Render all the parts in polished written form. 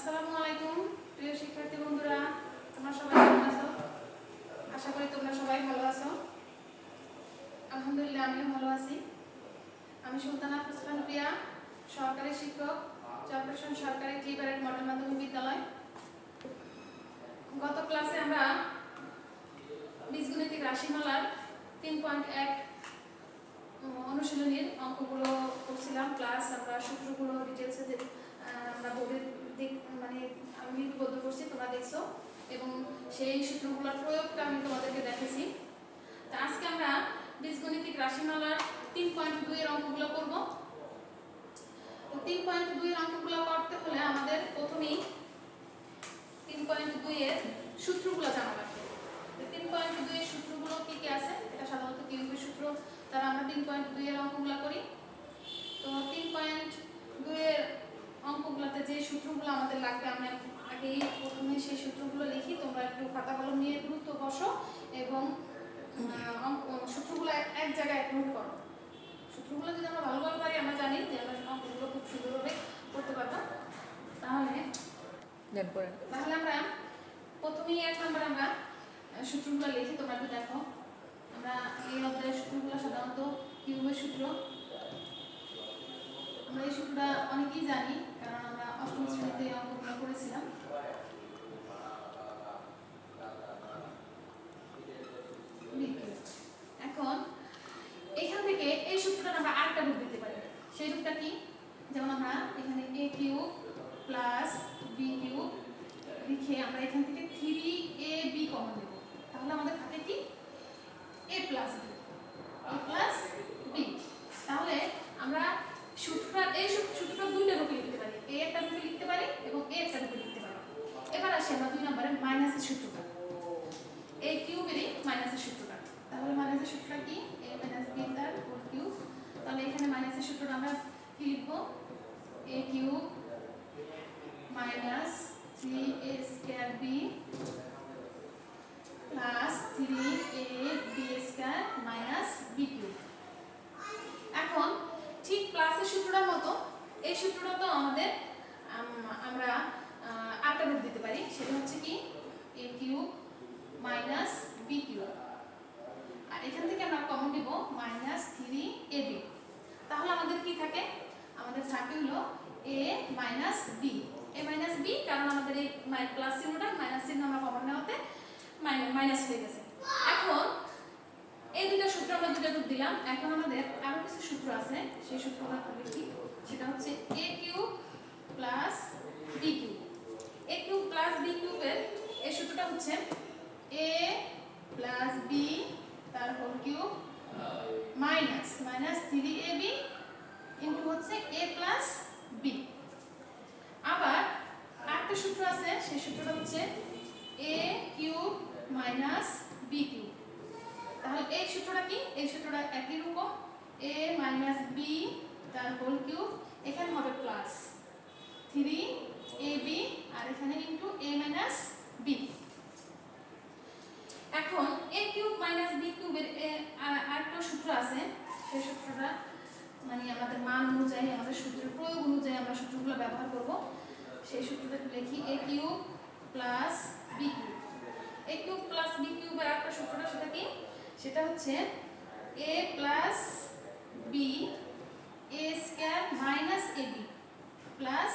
আসসালামু আলাইকুম প্রিয় শিক্ষার্থী বন্ধুরা, তোমরা সবাই কেমন আছো? আশা করি তোমরা সবাই ভালো আছো। আলহামদুলিল্লাহ আমিও ভালো আছি। আমি সুলতানা ফুসফান প্রিয়া, সহকারী শিক্ষক, চরপেশন সরকারি টি-ব্যারেট মডেল মাধ্যমিক বিদ্যালয়। গত ক্লাসে আমরা বীজগণিতিক রাশিমালার 3.1 অনুশীলনীর অঙ্কগুলো করছিলাম, প্লাস আমরা সূত্রগুলো ডিটেলসে আমরা বোর্ডের দিক আমি লিপিবদ্ধ করছি, তোমরা দেখছো, এবং সেই সূত্রগুলোর প্রয়োগটা আমি তোমাদেরকে দেখেছি। তো আজকে আমরা বীজগণিতিক রাশিমালার 3.2 এর অঙ্কগুলো করব। তো 3.2 এর অঙ্কগুলো করতে হলে আমাদের প্রথমেই 3.2 এর সূত্রগুলো জানা লাগবে। 3.2 এর সূত্রগুলো কি কি আছে? এটা সাধারণত কিউবের সূত্র দ্বারা আমরা 3.2 এর অঙ্কগুলো করি। তো 3.2 এর অঙ্কগুলোতে যে সূত্রগুলো আমাদের লাগবে, আমরা আগেই প্রথমে সেই সূত্রগুলো লিখি। তোমরা একটু খাতা কলম নিয়ে দ্রুত বসো এবং সূত্রগুলো এক জায়গায় নোট করো। সূত্রগুলো যদি আমরা ভালোভাবে পারি, আমরা জানি যে আমরা অঙ্কগুলো খুব সুন্দরভাবে করতে পারবো। তাহলে আমরা প্রথমেই 1 নম্বর আমরা সূত্রগুলো লিখি। তোমরা একটু দেখো, আমরা এই অধ্যায়ের সূত্রগুলো সাধারণত কিউবের সূত্র। আমরা এই সূত্রটা অনেকেই জানি, কারণ আমরা অষ্টম শ্রেণীতে অঙ্কগুলো করেছিলাম। এখন এখান থেকে এই সূত্রটা আমরা আরেকটা রূপ দিতে পারি। সেই রূপটা কি? যেমন আমরা এখানে a cube plus b cube লিখে আমরা এখান থেকে 3ab কমন দেব। তাহলে আমাদের থাকে কি? a plus b। তাহলে আমরা এই সূত্রটা দুইটা রূপে লিখতে পারি, a একটা রূপে লিখতে পারি এবং a একটা রূপে লিখতে পারি। এবার আসি আমরা 2 নম্বরে মাইনাসের সূত্রটা, a কিউবেরই মাইনাসের সূত্রটা। তাহলে মাইনাসের সূত্রটা কি? a - b তার হোল কিউব। তাহলে এখানে মাইনাসের সূত্রটা আমরা কি লিখব? a cube minus 3a square b plus 3ab square minus b cube. এখন ঠিক প্লাসের সূত্রটার মতো এই সূত্রটা তো আমাদের আমরা আরেকটা রূপ দিতে পারি। সেটা হচ্ছে কি? a cube minus b cube, আর এখান থেকে আমরা কমন নিব মাইনাস 3ab। তাহলে আমাদের কি থাকে? আমাদের থাকে হলো a minus b। a minus b, কারণ আমাদের এই প্লাস চিহ্নটা মাইনাস চিহ্ন আমরা কমন নেওয়াতে মাইনাস হয়ে গেছে। এখন এই দুটো সূত্র আমরা দুটো রূপ দিলাম। এখন আমাদের আরো কিছু সূত্র আছে, সেই সূত্রগুলো লিখি। সেটা হচ্ছে a cube plus b cube. a cube plus b কিউবের এই সূত্রটা হচ্ছে a প্লাস b তার whole cube minus 3ab into হচ্ছে a প্লাস b। আবার আরেকটা সূত্র আছে, সেই সূত্রটা হচ্ছে a cube minus b cube. তাহলে এই সূত্রটা কি? এই সূত্রটা একই রকম, a মাইনাস b তার হোল কিউব, এখানে হবে প্লাস 3ab আর এখানে ইনটু a মাইনাস b। এখন a কিউব মাইনাস b কিউবের আরেকটা সূত্র আছে, সেই সূত্রটা আমাদের মান অনুযায়ী, আমাদের সূত্রের প্রয়োগ অনুযায়ী আমরা সূত্রগুলো ব্যবহার করব। সেই সূত্রটা লিখি a cube plus b cube. a cube plus b কিউবের আরেকটা সূত্রটা সেটা কি? সেটা হচ্ছে a plus b a square minus ab plus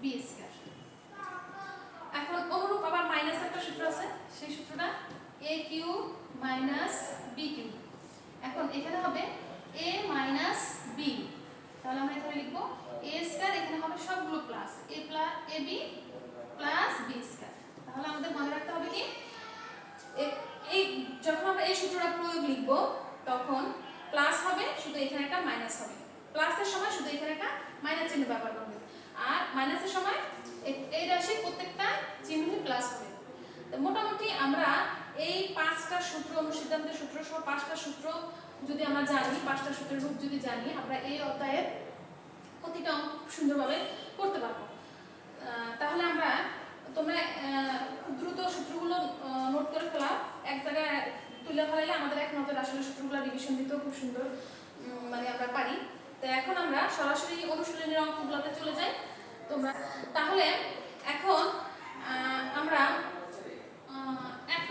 b square. এখন অনুরূপ আবার মাইনাস একটা সূত্র আছে, সেই সূত্রটা a cube minus b cube. এখন এখানে হবে a মাইনাস b। তাহলে আমরা এখানে লিখব a স্কয়ার, এখানে হবে সবগুলো plus a plus ab plus b square. তাহলে আমাদের মনে রাখতে হবে কি? এই যখন আমরা এই সূত্রটা প্রয়োগ লিখব, তখন প্লাস হবে, শুধু এখানে একটা মাইনাস হবে। প্লাসের সময় শুধু এখানে একটা মাইনাস চিহ্ন ব্যবহার করবে, আর মাইনাসের সময় এই রাশির প্রত্যেকটা চিহ্নই প্লাস হবে। তো মোটামুটি আমরা এই 5টা সূত্র, অনুসিদ্ধান্তের সূত্র সহ 5টা সূত্র যদি আমরা জানি, 5টা সূত্রের রূপ যদি জানি, আমরা এই অধ্যায়ের প্রতিটা অঙ্ক সুন্দরভাবে করতে পারবো। তাহলে তোমরা খুব দ্রুত সূত্রগুলো নোট করে ফেলা, এক জায়গায় তুলে ফেলাইলে আমাদের এক নজর আসলে সূত্রগুলো রিভিশন দিতেও খুব সুন্দর আমরা পারি। তো এখন আমরা সরাসরি অনুশীলনের অঙ্কগুলোতে চলে যাই। তোমরা তাহলে এখন আমরা এক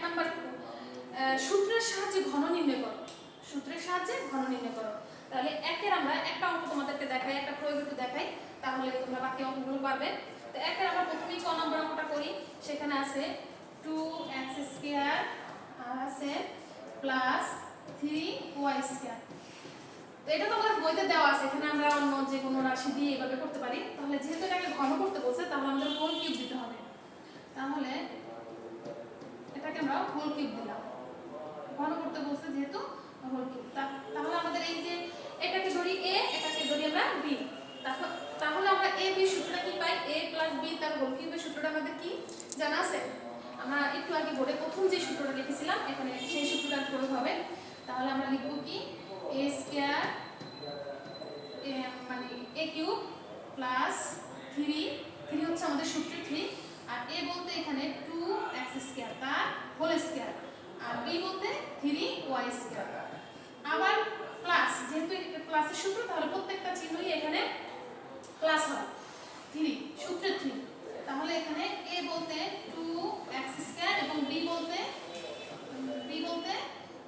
নম্বর সূত্রের সাহায্যে ঘন নির্ণয় করো। সূত্রের সাহায্যে ঘন নির্ণয় করো। তাহলে একের আমরা একটা অঙ্ক তোমাদেরকে দেখাই, একটা প্রয়োগ একটু দেখাই, তাহলে তোমরা বাকি অঙ্কগুলো পারবে। তো একের আমরা প্রথমেই ক নম্বর অঙ্কটা করি। সেখানে আছে 2x² আর আছে প্লাস 3y²। তো এটা তো আমাদের বইতে দেওয়া আছে, এখানে আমরা অন্য যে কোনো রাশি দিয়ে এইভাবে করতে পারি। তাহলে যেহেতু এটাকে ঘন করতে বলছে তাহলে আমাদের হোল কিউব দিতে হবে। তাহলে এটাকে আমরা হোল কিউব দিলাম, ঘন করতে বলছে যেহেতু হোল কিউব। তাহলে আমাদের এই যে এটাকে ধরি a, এটাকে ধরি আমরা b, তাহলে আমরা a b সূত্রটা কি পাই? a + b তার হোল কিউবের সূত্রটা আমাদের কি জানা আছে? আমরা একটু আগে বোর্ডে প্রথম যে সূত্রটা লিখেছিলাম এখানে সেই সূত্রটা প্রয়োগ হবে। তাহলে আমরা লিখব কি a² মানে a³ প্লাস 3 হচ্ছে আমাদের সূত্র 3, আর a বলতে এখানে 2x² তার হোল স্কয়ার, আর b বলতে 3y²। আবার প্লাস, যেহেতু এটা প্লাসের সূত্র তাহলে প্রত্যেকটা চিহ্নই এখানে প্লাস হয়। 3 সূত্র 3, তাহলে এখানে a বলতে 2x² এবং b বলতে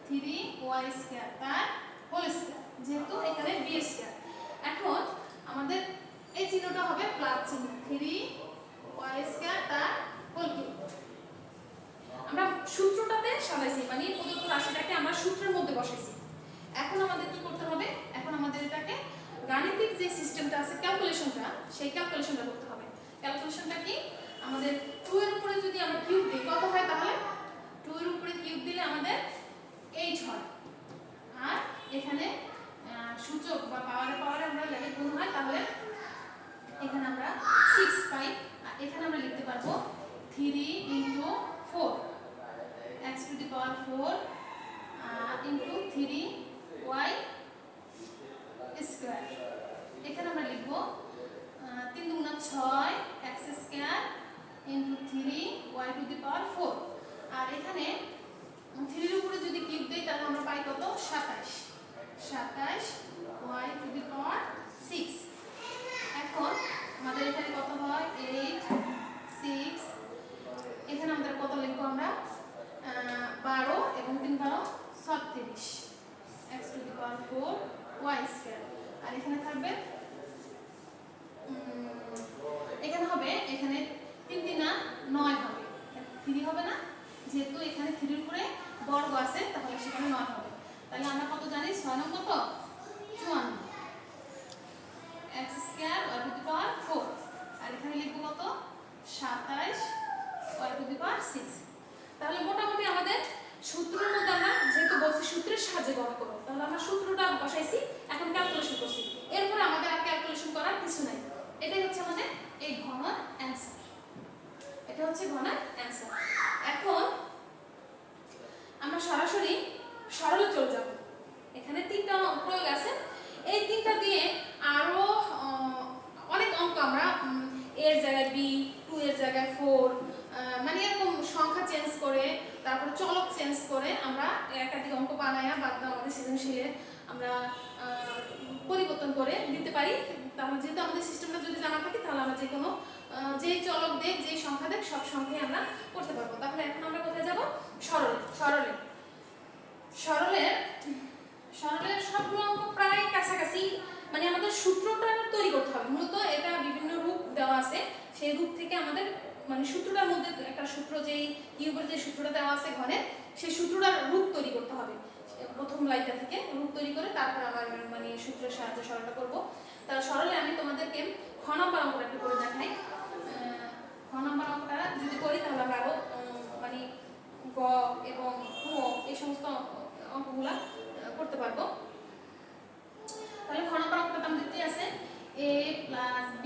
3y² তার হোল স্কয়ার, যেহেতু এখানে b²। এখন আমাদের এই চিহ্নটা হবে প্লাস চিহ্ন, 3y² তার হোল কিউব। আমরা সূত্রটাতে সাজাইছি, মানে প্রদত্ত রাশিটাকে আমরা সূত্রের মধ্যে বসাইছি। এখন আমাদের কি করতে হবে? এখন আমাদের এটাকে গাণিতিক যে সিস্টেমটা আছে ক্যালকুলেশনটা, সেই ক্যালকুলেশনটা করতে হবে। ক্যালকুলেশনটা কি? আমাদের 2 এর উপরে যদি আমরা কিউব দিই কত হয়? তাহলে 2 এর উপরে কিউব দিলে আমাদের 8 হয়, আর এখানে সূচক বা পাওয়ারে আমরা যদি গুণ হয় তাহলে এখানে আমরা 6 পাই। আর এখানে আমরা লিখতে পারবো 3 × 4 x⁴ ইনটু 3y²। এখানে আমরা লিখব 3 × 6 x² ইনটু 3y⁴। আর এখানে 3 এর উপরে যদি কিউব দেই তাহলে আমরা পাই কত? 27y⁴। এখন আমাদের এখানে কত হয়? 8 6, এখানে আমাদের কত লিখবো আমরা? 12 এবং 3 12 36 x⁴y²। আর এখানে থাকবে এখানে হবে, এখানে 3 3 9 হবে, 3 হবে না, যেহেতু এখানে 3 এর উপরে বর্গ আছে তাহলে সেখানে 9 হবে। তাহলে আমরা কত জানি? 6 নং কত? 54 x²y⁴। আর এখানে লিখব কত? 27y⁴। তাহলে মোটামুটি আমাদের সূত্রের মধ্যে আমরা যেহেতু বলছি সূত্রের সাহায্যে গণনা করব, তাহলে আমরা সূত্রটা বসাইছি, এখন ক্যালকুলেশন করছি। এরপরে আমাদের আর ক্যালকুলেশন করার কিছু নাই। এটাই হচ্ছে আমাদের এই ঘনের অ্যানসার। এটা হচ্ছে ঘনের অ্যানসার। এখন আমরা সরাসরি সরলে চলে যাব। এখানে 3টা প্রয়োগ আছে, এই 3টা দিয়ে আরো অনেক অঙ্ক আমরা এর জায়গায় b, 2 এর জায়গায় 4, মানে এরকম সংখ্যা চেঞ্জ করে, তারপর চলক চেঞ্জ করে আমরা একাধিক অঙ্ক বানায়া বা আমাদের সৃজনশীলে আমরা পরিবর্তন করে দিতে পারি। তাহলে যেহেতু আমাদের সিস্টেমটা যদি জানা থাকে তাহলে আমরা যে কোনো যেই চলক দেখ, যেই সংখ্যা দেখ, সব সংখ্যাই আমরা করতে পারবো। তাহলে এখন আমরা কোথায় যাব? সরলের সবগুলো অঙ্ক প্রায় কাছাকাছি, মানে আমাদের সূত্রটা তৈরি করতে হবে। মূলত এটা বিভিন্ন রূপ দেওয়া আছে, সেই রূপ থেকে আমাদের মানে সূত্রটার মধ্যে একটা সূত্র, যেই কিউবের যে সূত্রটা দেওয়া আছে ঘরে, সেই সূত্রটার রূপ তৈরি করতে হবে। প্রথম লাইনটা থেকে রূপ তৈরি করে তারপর আমরা মানে সূত্রের সাহায্যে সরলটা করব। তাহলে সরলে আমি তোমাদেরকে খ নম্বর অঙ্কটা একটু করে দেখাই। খ নম্বর অঙ্কটা যদি করি তাহলে আমরা আরো মানে গ এবং ক এই সমস্ত অঙ্কগুলা করতে পারবো। তাহলে খ নম্বর অঙ্কটা আমাদের কি আছে? a + b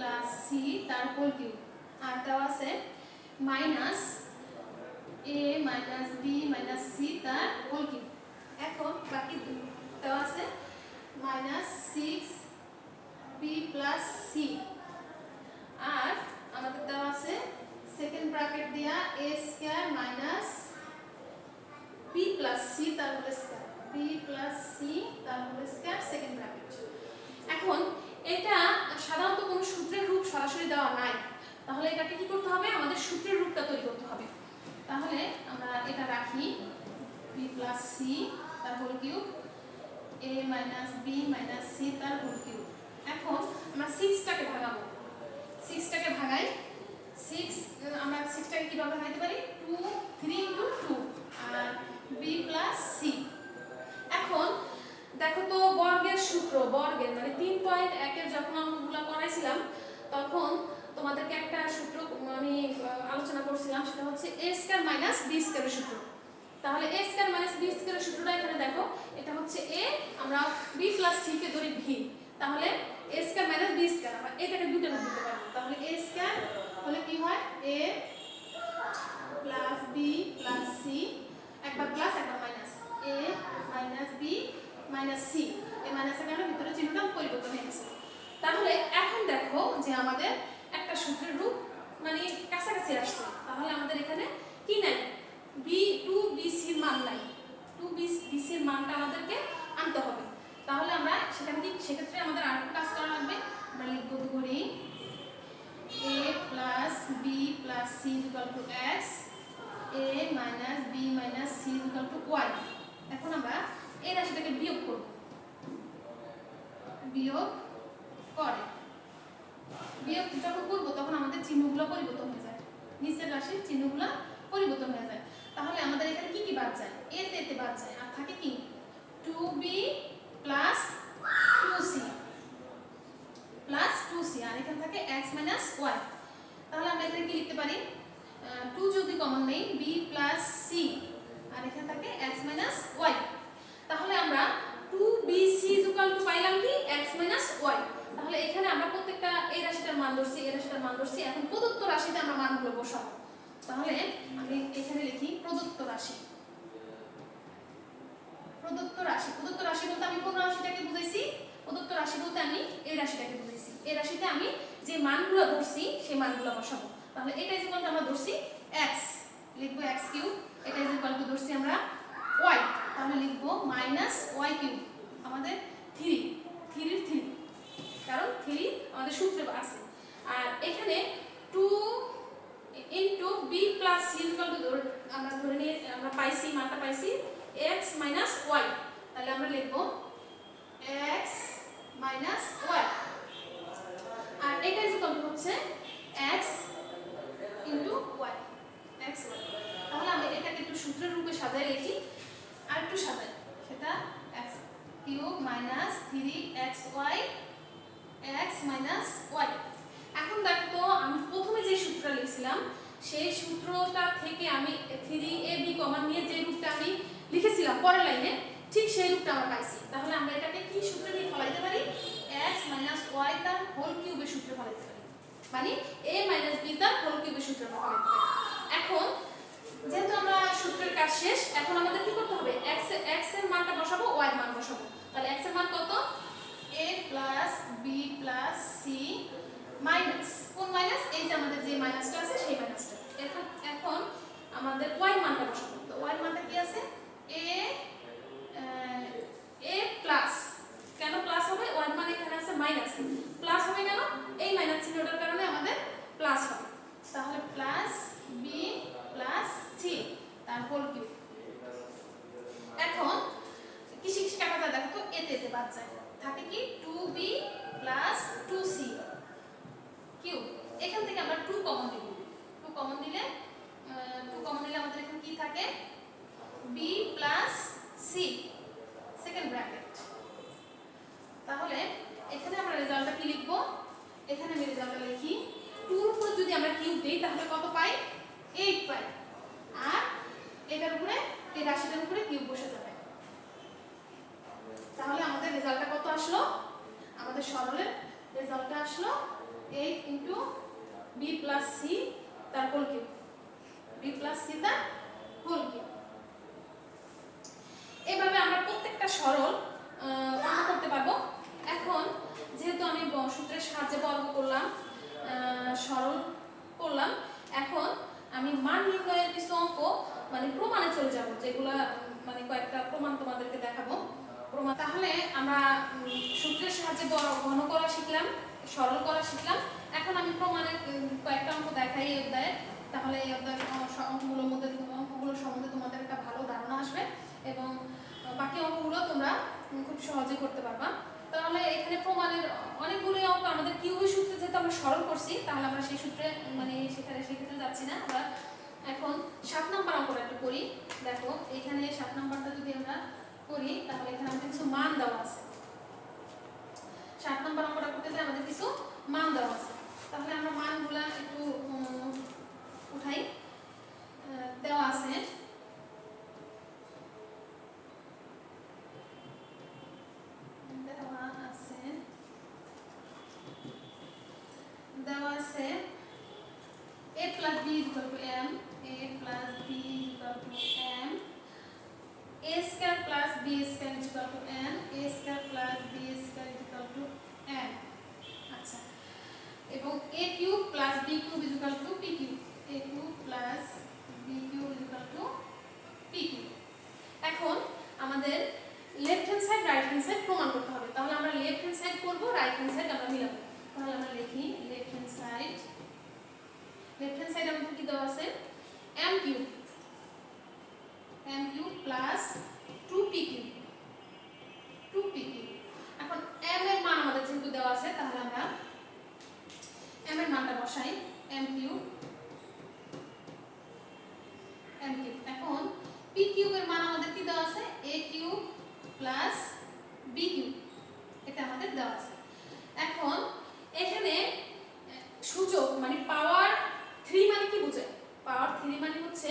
+ c তার হোল কিউব, আর দেওয়া আছে মাইনাস a - b - c তার হোল কিউব। এখন বাকি দেওয়া আছে -6b + c, আর আমাদের দেওয়া আছে সেকেন্ড ব্র্যাকেট দেয়া a² - b + c তার হোল স্কয়ার, b + c তার হোল স্কয়ার সেকেন্ড ব্র্যাকেট। এখন এটা সাধারণত কোনো সূত্রের রূপ সরাসরি দেওয়া নাই, তাহলে এটাকে কি করতে হবে, আমাদের সূত্রের রূপটা তৈরি করতে হবে। তাহলে আমরা এটা রাখি b প্লাস সি তার whole cube a minus b minus C তার হোল কিউব। এখন আমরা 6টাকে ভাগাবো, 6টাকে ভাগাই, 6 আমরা 6টাকে কিভাবে ভাগাইতে পারি, 2 3 ইনটু 2 আর b প্লাস সি। এখন দেখো তো বর্গের সূত্র, বর্গের মানে 3.1 এর যখন অঙ্কগুলো করাইছিলাম তখন তোমাদেরকে একটা সূত্র আমি আলোচনা করছিলাম, সেটা হচ্ছে a স্কয়ার মাইনাস b স্কয়ারের সূত্র। তাহলে a স্কয়ার মাইনাস b স্কয়ারের সূত্রটা এখানে দেখো, এটা হচ্ছে a, আমরা b প্লাস c কে ধরি v, তাহলে a square minus b square, আমরা এটাকে দুটো রূপ দিতে পারি। তাহলে a স্কয়ার হলে কি হয়, a plus b plus c, একবার প্লাস একবার minus, a minus b minus c, এই মাইনাসের কারণে ভিতরে চিহ্নটা পরিবর্তন হয়ে গেছে। তাহলে এখন দেখো যে আমাদের একটা সূত্রের রূপ মানে কাছাকাছি আসছে। তাহলে আমাদের এখানে কি নাই, b2bc এর মান নাই, 2bc এর মানটা আমাদেরকে আনতে হবে। তাহলে আমরা সেখানে কি, সেক্ষেত্রে আমাদের আরেকটু কাজ করা লাগবে, আমরা লিখব ধরি a plus b plus c equal to x, a minus b minus c equal to y। এখন আমরা এই রাশিটাকে বিয়োগ করব, বিয়োগ করে বিয়োগ যখন করব তখন আমাদের চিহ্নগুলো পরিবর্তন হয়ে যায়, নিচের রাশির চিহ্নগুলো পরিবর্তন হয়ে যায়। তাহলে আমাদের এখানে কি কি বাদ যায়, a তে তে বাদ যায়, আর থাকে কি 2b plus 2c plus 2c, আর এখানে থাকে x মাইনাস y। তাহলে আমরা এখানে কি লিখতে পারি, 2 যদি কমন নেই b প্লাস c, আর এখানে থাকে x মাইনাস y। তাহলে আমরা 2bc ইকুয়াল টু পাইলাম কি x মাইনাস y। তাহলে এখানে আমরা প্রত্যেকটা এই রাশিটার মান ধরছি, এই রাশিটার মান ধরছি, এখন প্রদত্ত রাশিতে আমরা মানগুলো বসাবো। তাহলে আমি এখানে লিখি প্রদত্ত রাশি, প্রদত্ত রাশি, প্রদত্ত রাশি বলতে আমি কোন রাশিটাকে বুঝাইছি, প্রদত্ত রাশি বলতে আমি এই রাশিটাকে বুঝাইছি, এই রাশিতে আমি যে মানগুলো ধরছি সেই মানগুলো বসাবো। তাহলে এটা ইকুয়াল টু আমরা ধরছি x, লিখবো x কিউব, এটা ইকুয়াল টু ধরছি আমরা y, তাহলে লিখবো মাইনাস y কিউব, আমাদের 3 3 এর 3, কারণ 3 আমাদের সূত্রে আছে। আর এখানে 2 into b plus c equal to আমরা ধরে নিয়ে আমরা পাইছি, মানটা পাইছি x মাইনাস y, তাহলে আমরা লিখবো x মাইনাস y, আর এটা ইকুয়াল টু হচ্ছে x into y, x y। তাহলে আমি এটাকে একটু সূত্রের রূপে সাজায় লিখি, আর একটু সাজাই, সেটা x cube minus 3xy x minus y। এখন দেখো আমি প্রথমে যে সূত্রটা লিখছিলাম সেই সূত্রটা থেকে আমি 3ab কমন নিয়ে যে রূপটা আমি লিখেছিলাম পরের লাইনে, ঠিক সেই রূপটা আমরা পাইছি। তাহলে আমরা এটাকে কি সূত্রে দিয়ে ফলাইতে পারি, x মাইনাস y তার হোল কিউবের সূত্রে ফলাইতে পারি, মানে a মাইনাস b তার হোল কিউবের সূত্রে ফলাইতে পারি। এখন যেহেতু আমরা সূত্রের কাজ শেষ, এখন আমাদের কি করতে হবে, x এর মানটা বসাবো, y এর মান বসাবো। তাহলে x এর মান কত, a plus b plus c minus, কোন মাইনাস, এই যে আমাদের যে মাইনাসটা আছে সেই মাইনাসটা। এখন আমাদের y এর মানটা বসাবো, তো y এর মানটা কি আছে, a প্লাস, কেন প্লাস হবে, y এর মান এখানে আছে মাইনাস, প্লাস হবে কেন, এই মাইনাস চিহ্নটার কারণে আমাদের প্লাস হবে। তাহলে প্লাস b প্লাস c তার হোল কিউব। এখন কিসে কিসে কাটা যায় দেখো তো, এতে এতে বাদ যায়, থাকে কি 2b প্লাস 2c কিউব, এখান থেকে আমরা 2 কমন দিব, 2 কমন দিলে আমাদের এখানে কি থাকে, b plus c second bracket. তাহলে এখানে আমরা রেজাল্টটা কি লিখব, এখানে আমি রেজাল্টটা লিখি 2 এর উপর যদি আমরা কিউব দেই তাহলে কত পাই, 8 পাই, আর এটার উপরে এই রাশিটার উপরে কিউব বসে যাবে। তাহলে আমাদের রেজাল্টটা কত আসলো, আমাদের সরলের রেজাল্টটা আসলো 8 ইনটু b প্লাস c তার whole cube, b plus c তার হোল কিউব। এভাবে আমরা প্রত্যেকটা সরল গণনা করতে পারবো। এখন যেহেতু আমি সূত্রের সাহায্যে বর্গ করলাম, সরল করলাম, এখন আমি মান নির্ণয়ের কিছু অঙ্ক মানে প্রমাণে চলে যাব, যেগুলো মানে কয়েকটা প্রমাণ তোমাদেরকে দেখাবো। প্রমাণ তাহলে তাহলে আমরা সূত্রের সাহায্যে ঘন করা শিখলাম, সরল করা শিখলাম। এখন আমি প্রমাণের কয়েকটা অঙ্ক দেখাই এই অধ্যায়ে, তাহলে এই অধ্যায়ের অঙ্কগুলোর সম্বন্ধে তোমাদের একটা ভালো ধারণা আসবে এবং বাকি অঙ্কগুলো তোমরা খুব সহজে করতে পারবা। তাহলে এখানে প্রমাণের অনেকগুলো অঙ্ক আমাদের কিউবের সূত্রে যেহেতু আমরা সরল করছি, তাহলে আমরা সেই সূত্রে মানে সেক্ষেত্রে যাচ্ছি না। আমরা এখন 7 নম্বর অঙ্কটা একটু করি। দেখো এখানে 7 নম্বরটা যদি আমরা করি, তাহলে এখানে আমাদের কিছু মান দেওয়া আছে। 7 নম্বর অঙ্কটা করতে গেলে আমাদের কিছু মান দেওয়া আছে, তাহলে আমরা মানগুলা একটু উঠাই। দেওয়া আছে a plus b is equal to m, a plus b is equal to m, a square plus b square is equal to n, a square plus b square is equal to n। আচ্ছা, এবং a cube plus b cube is equal to p cube, a cube plus b cube is equal to p cube। এখন আমাদের left hand side right hand side প্রমাণ করতে হবে। তাহলে আমরা left hand side করব, রাইট হ্যান্ড সাইড আমরা মিলাবো। তাহলে আমরা লিখি লেফট হ্যান্ড সাইড আমাদের কি দেওয়া আছে m cube plus 2p cube. এখন m এর মান আমাদের যেহেতু দেওয়া আছে, তাহলে আমরা m এর মানটা বসাই, m কিউব। এখন p কিউবের মান আমাদের কি দেওয়া আছে a cube plus b cube, এটা আমাদের দেওয়া আছে। এখন এখানে সূচক মানে পাওয়ার 3 মানে কি বোঝায়? পাওয়ার 3 মানে হচ্ছে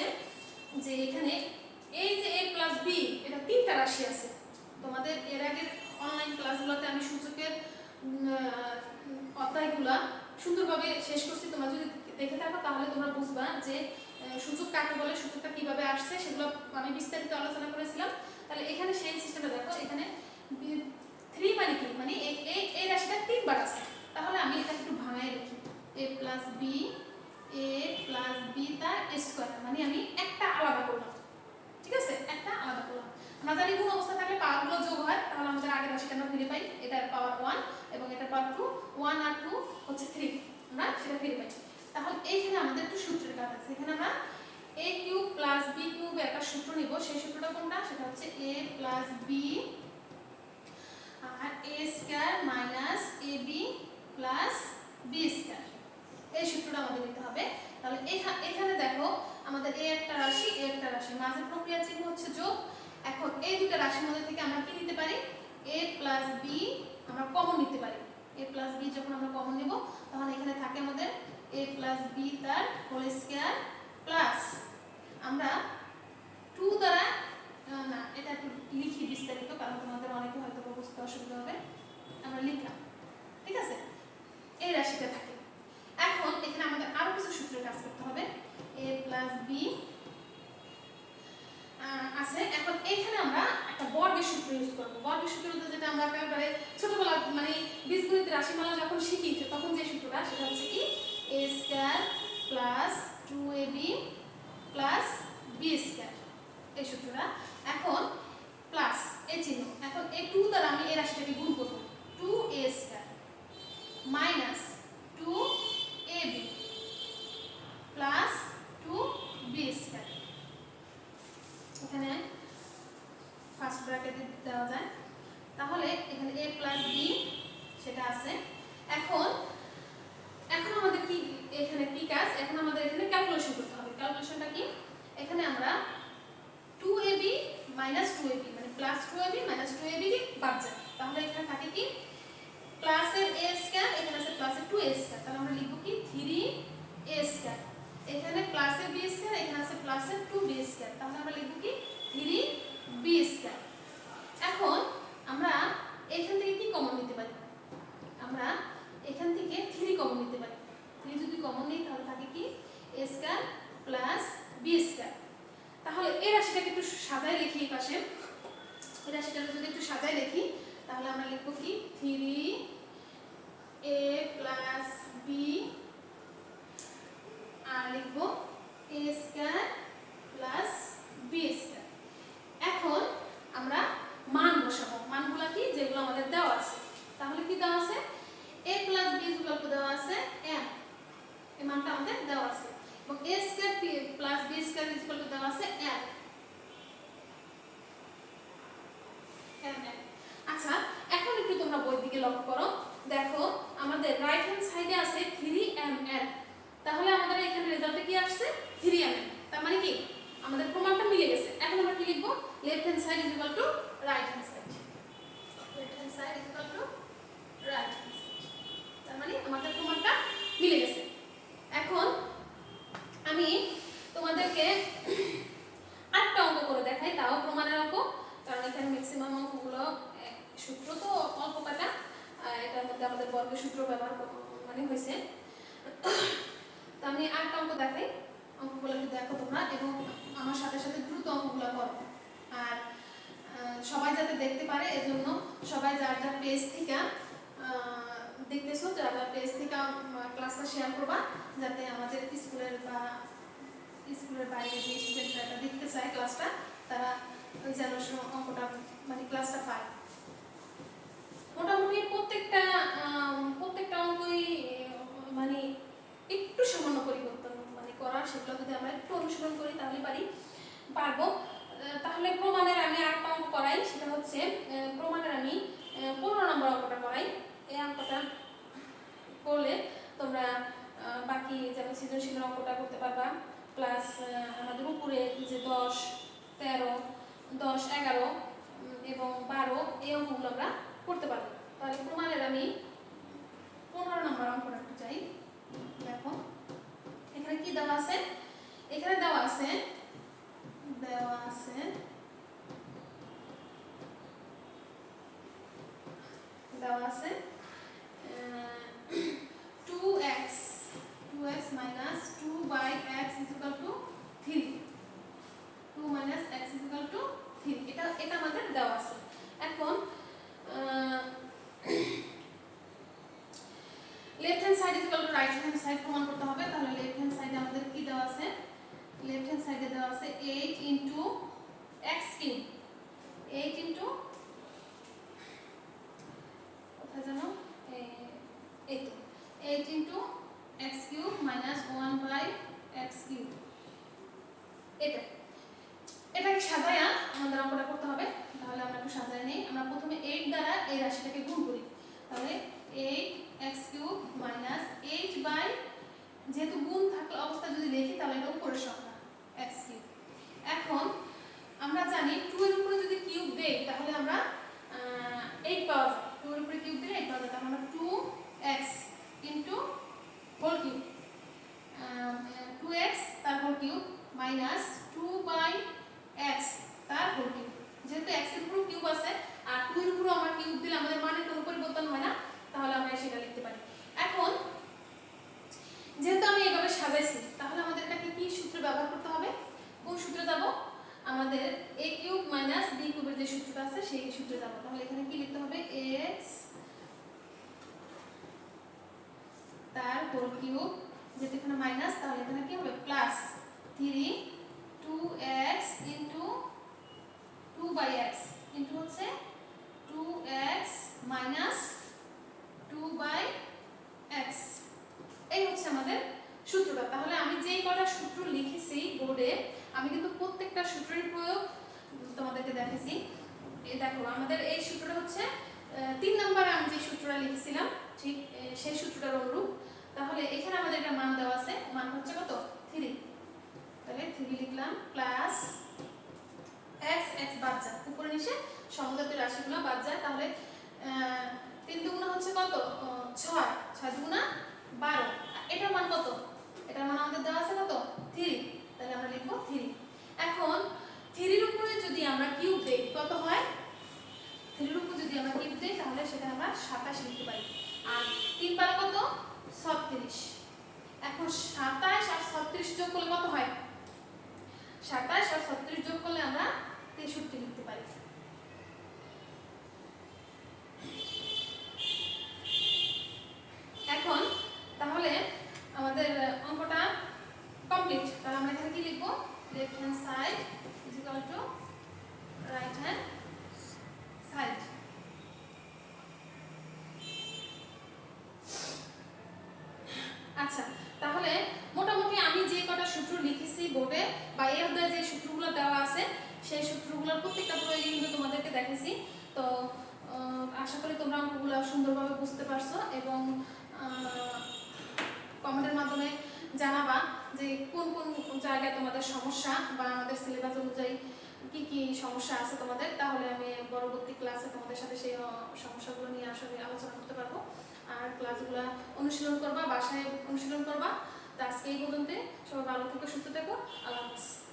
যে এখানে এই যে a প্লাস b এটা তিনটা রাশি আছে। তোমাদের এর আগের অনলাইন ক্লাসগুলোতে আমি সূচকের অধ্যায়গুলো সুন্দরভাবে শেষ করছি। তোমরা যদি দেখে থাকো তাহলে তোমরা বুঝবা যে সূচক কাকে বলে, সূচকটা কিভাবে আসছে, সেগুলো আমি বিস্তারিত আলোচনা করেছিলাম। তাহলে এখানে সেই সিস্টেমটা দেখো, এখানে 3 মানে কি, মানে এই রাশিটা তিনবার আছে। তাহলে আমি এটা একটু ভাঙাই লিখি, a প্লাস b তার স্কয়ার, মানে আমি একটা আলাদা করলাম। ঠিক আছে, একটা আলাদা করলাম। আমরা জানি গুণ অবস্থা থাকলে পাওয়ারগুলো যোগ হয়, তাহলে আমাদের আগের রাশিটা আমরা ফিরে পাই, এটার পাওয়ার 1 এবং এটার পাওয়ার 2, 1 আর 2 হচ্ছে 3, আমরা সেটা ফিরে পাই। তাহলে এইখানে আমাদের একটু সূত্রের কাজ আছে। এখানে আমরা a cube plus b cube একটা সূত্র নিব। সেই সূত্রটা কোনটা? সেটা হচ্ছে a প্লাস b আর a square minus ab plus b square, এই সূত্রটা আমাদের নিতে হবে। তাহলে এখানে দেখো আমাদের a একটা রাশি, a একটা রাশি, মাঝের প্রক্রিয়া চিহ্ন হচ্ছে যোগ। এখন এই দুটো রাশির মধ্যে থেকে আমরা কি নিতে পারি? a প্লাস b আমরা কমন নিতে পারি। a প্লাস b যখন আমরা কমন নেব, তখন এখানে থাকে আমাদের a প্লাস b তার হোল স্কয়ার প্লাস আমরা 2 দ্বারা না, এটা একটু লিখি বিস্তারিত, কারণ তোমাদের অনেকে হয়তো বুঝতে অসুবিধা হবে। আমরা লিখলাম, ঠিক আছে, এই রাশিটা থাকে। এখন এখানে আমাদের আরো কিছু সূত্রের কাজ করতে হবে। a প্লাস b আছে। এখন এখানে আমরা একটা বর্গের সূত্র ইউজ করব। বর্গের সূত্রটা যেটা আমরা একেবারে ছোটবেলা মানে বীজগণিত রাশিমালা যখন শিখি, তখন যে সূত্রটা সেটা হচ্ছে কি a square plus 2ab plus b square, এই সূত্রটা। এখন প্লাস এই চিহ্ন, এখন এই 2 দ্বারা আমি এই রাশিটাকে গুণ করব, 2a square minus 2ab plus 2b square. এখানে ফার্স্ট ব্র্যাকেটে দেওয়া যায়। তাহলে এখানে a প্লাস b সেটা আছে। এখন আমাদের কি এখানে কি কাজ? এখন আমাদের এখানে ক্যালকুলেশন করতে হবে। ক্যালকুলেশনটা কি? এখানে আমরা 2ab মাইনাস 2ab মানে প্লাস 2ab মাইনাস 2ab কে বাদ যায়। তাহলে এখানে থাকে কি প্লাসের a স্কয়ার, এখানে আছে প্লাসের 2a স্কয়ার। তাহলে আমরা লিখব কি 3a স্কয়ার। এখানে প্লাসের b স্কয়ার, এখানে আছে প্লাসের 2b স্কয়ার। তাহলে আমরা লিখব কি 3b স্কয়ার। এখন আমরা এখান থেকে কি কমন নিতে পারি? আমরা এখান থেকে 3 কমন নিতে পারি। 3 যদি কমন নিই তাহলে থাকে কি a square plus b square. তাহলে এই রাশিটাকে একটু সাজায় লিখি, এই পাশে এই রাশিটাকে যদি একটু সাজায় লিখি, তাহলে আমরা লিখব কি 3a প্লাস b আর লিখব a square plus b square. এখন আমরা মান বসাবো। মানগুলো কি? আমাদের দেওয়া আছে। তাহলে কি দেওয়া আছে, a plus b equal to দেওয়া আছে m, এই মানটা আমাদের দেওয়া আছে, এবং a square plus b square equal to দেওয়া আছে m। আচ্ছা, এখন একটু তোমরা বই দিকে লক্ষ্য করো, দেখো আমাদের রাইট হ্যান্ড সাইডে আছে 3ml, তাহলে আমাদের এখানে রেজাল্টে কি আসছে 3ml, তার মানে কি আমাদের প্রমাণটা মিলে গেছে। এখন আমরা কি লিখব, left hand side is equal to right hand side, left hand side is equal to right hand side, তার মানে আমাদের প্রমাণটা মিলে গেছে। এখন আমি তোমাদেরকে 8টা অঙ্ক করে দেখাই, তাও প্রমাণের অঙ্ক, কারণ এখানে ম্যাক্সিমাম অঙ্কগুলো সূত্র তো অল্প কাটা, এটার মধ্যে আমাদের বর্গের সূত্র ব্যবহার মানে হয়েছে। তো আমি 8টা অঙ্ক দেখাই, অঙ্কগুলো একটু দেখো তোমরা এবং আমার সাথে সাথে দ্রুত অঙ্কগুলো করো, আর সবাই যাতে দেখতে পারে এজন্য সবাই যার যার পেজ থেকে দেখতেছো, যার যার পেজ থেকে ক্লাসটা শেয়ার করবা, যাতে আমাদের স্কুলের বাইরে যে স্টুডেন্টরা দেখতে চায় ক্লাসটা, তারা ওই যেন অঙ্কটা মানে ক্লাসটা পায়। মোটামুটি প্রত্যেকটা অঙ্কই মানে একটু সামান্য পরিবর্তন মানে করা, সেগুলো যদি আমরা একটু অনুসরণ করি তাহলে পারবো। তাহলে প্রমাণের আমি 8টা অঙ্ক করাই, সেটা হচ্ছে প্রমাণের আমি 15 নম্বর অঙ্কটা করাই। এই অঙ্কটা করলে তোমরা বাকি যেমন সৃজনশীল অঙ্কটা করতে পারবা, প্লাস আমাদের উপরে যে 10, 13, 10, 11 এবং 12 এই অঙ্কগুলো আমরা করতে পারবো। তাহলে প্রমাণের আমি 15 নম্বর অঙ্কটা একটু চাই। দেখো এখানে কি দেওয়া আছে, এখানে দেওয়া আছে 2x minus 2 by x is equal to 3, 2 minus x is equal to 3, এটা আমাদের দেওয়া আছে। এখন left hand side is equal to right hand side প্রমাণ করতে হবে। তাহলে লেফট হ্যান্ড সাইডে আমাদের কি দেওয়া আছে, লেফট হ্যান্ড সাইডে দেওয়া আছে 8 into x cube, 8 into কোথায় জানো, এই তো 8 into x cube minus 1 by x cube, এটাকে সাজায়া আমাদের অঙ্কটা করতে হবে। তাহলে আমরা একটু সাজায় নেই, আমরা প্রথমে 8 দ্বারা এই রাশিটাকে গুণ করি, তাহলে 8x cube minus 8 by, যেহেতু গুণ থাকলে অবস্থা যদি দেখি তাহলে এটা উপরের সংখ্যা x cube। এখন আমরা জানি 2 এর উপরে যদি কিউব দেই তাহলে আমরা 8 পাওয়া যায়, 2 এর উপরে কিউব দিলে 8 পাওয়া যায়, তাহলে আমরা 2x into whole cube, 2x তার whole cube minus 2 by x তার whole cube, যেহেতু x এর উপর কিউব আছে আর 2 এর উপর আমরা কিউব দিলে আমাদের মানের কোনো পরিবর্তন হয় না, তাহলে আমরা সেটা লিখতে পারি। এখন যেহেতু আমি এইভাবে সাজাইছি, তাহলে আমাদের এটাকে কি সূত্র ব্যবহার করতে হবে, কোন সূত্রে যাব, আমাদের a কিউব মাইনাস b কিউবের যে সূত্রটা আছে সেই সূত্রে যাব। তাহলে এখানে কি লিখতে হবে, x তার হোল কিউব, যেহেতু এখানে মাইনাস তাহলে এখানে কি হবে plus 3 2x into 2 by x into হচ্ছে 2x minus 2 by x, এই হচ্ছে আমাদের সূত্রটা। তাহলে আমি যেই কটা সূত্র লিখেছি বোর্ডে, আমি কিন্তু প্রত্যেকটা সূত্রের প্রয়োগ তোমাদেরকে দেখাইছি। এই দেখো আমাদের এই সূত্রটা হচ্ছে 3 নম্বরে আমি যে সূত্রটা লিখেছিলাম ঠিক সেই সূত্রটার অনুরূপ। তাহলে এখানে আমাদের একটা মান দেওয়া আছে, মান হচ্ছে কত 3, তাহলে 3 লিখলাম প্লাস x, x বাদ যায় উপরে নিচে সমজাতীয় রাশিগুলো বাদ যায়, তাহলে 3 দুগুণা হচ্ছে কত 6, 6 দুগুণা 12, এটার মান কত, এটার মান আমাদের দেওয়া আছে কত 3, তাহলে আমরা লিখব 3। এখন 3 এর উপরে যদি আমরা কিউব দেই কত হয়, 3 এর উপরে যদি আমরা কিউব দেই তাহলে সেটা আমরা 27 লিখতে পারি, আর 3 বার কত 36। এখন 27 আর 36 যোগ করলে কত হয়, 27 আর 36 যোগ করলে আমরা 63 লিখতে পারি। এখন তাহলে আমাদের অঙ্কটা কমপ্লিট। তাহলে আমরা এখানে কি লিখব, left hand side is equal to right hand side. বোর্ডে বা এই অধ্যায়ে যে সূত্রগুলো দেওয়া আছে সেই সূত্রগুলোর প্রত্যেকটা প্রয়োগে কিন্তু তোমাদেরকে দেখাইছি। তো আশা করি তোমরা অঙ্কগুলো সুন্দরভাবে বুঝতে পারছো এবং কমেন্টের মাধ্যমে জানাবা যে কোন কোন জায়গায় তোমাদের সমস্যা বা আমাদের সিলেবাস অনুযায়ী কি কি সমস্যা আছে তোমাদের, তাহলে আমি পরবর্তী ক্লাসে তোমাদের সাথে সেই সমস্যাগুলো নিয়ে আসলে আলোচনা করতে পারবো। আর ক্লাসগুলো অনুশীলন করবা, বাসায় অনুশীলন করবা। তো আজকে এই পর্যন্ত, সবাই ভালো থেকো, সুস্থ থেকো, আল্লাহ হাফেজ।